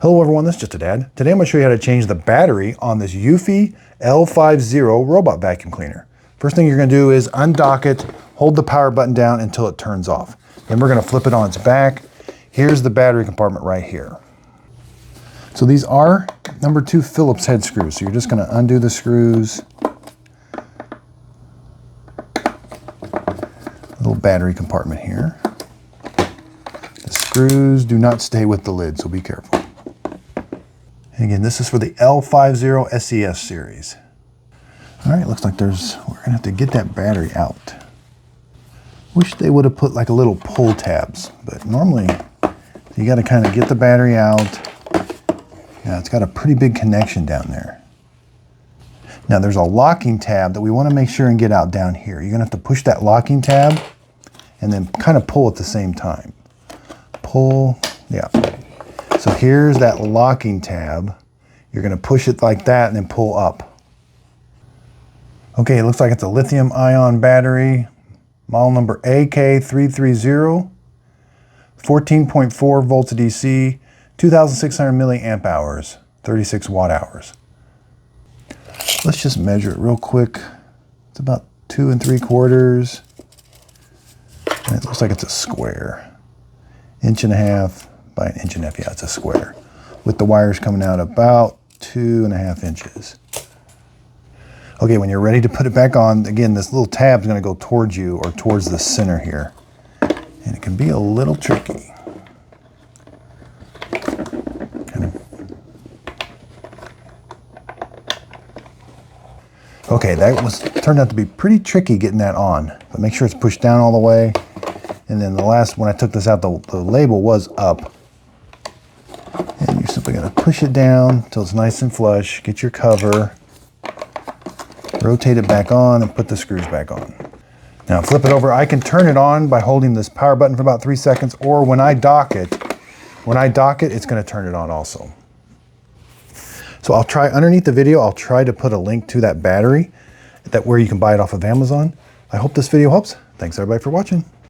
Hello everyone, this is Just a Dad. Today I'm going to show you how to change the battery on this EUFY L50 robot vacuum cleaner. First thing you're going to do is undock it, hold the power button down until it turns off. Then we're going to flip it on its back. Here's the battery compartment right here. So these are number 2 Phillips head screws. So you're just going to undo the screws. Little battery compartment here. The screws do not stay with the lid, so be careful. And again, this is for the L50 SES series. All right, looks like we're gonna have to get that battery out. Wish they would have put like a little pull tabs, but normally you gotta kind of get the battery out. Yeah, it's got a pretty big connection down there. Now there's a locking tab that we wanna make sure and get out down here. You're gonna have to push that locking tab and then kind of pull at the same time. Pull, yeah. So here's that locking tab. You're going to push it like that and then pull up. Okay, it looks like it's a lithium ion battery. Model number AK330, 14.4 volts DC, 2,600 milliamp hours, 36 watt hours. Let's just measure it real quick. It's about 2 3/4. And it looks like it's a square. 1.5 inches by 1.5 inches. Yeah, it's a square. With the wires coming out about 2.5 inches. Okay, when you're ready to put it back on, again, this little tab is going to go towards you or towards the center here. And it can be a little tricky. Okay, that turned out to be pretty tricky getting that on. But make sure it's pushed down all the way. And then when I took this out, the label was up. And you're simply going to push it down until it's nice and flush. Get your cover. Rotate it back on and put the screws back on. Now flip it over. I can turn it on by holding this power button for about 3 seconds, or when I dock it, it's going to turn it on also. So I'll try, underneath the video, I'll try to put a link to that battery where you can buy it off of Amazon. I hope this video helps. Thanks everybody for watching.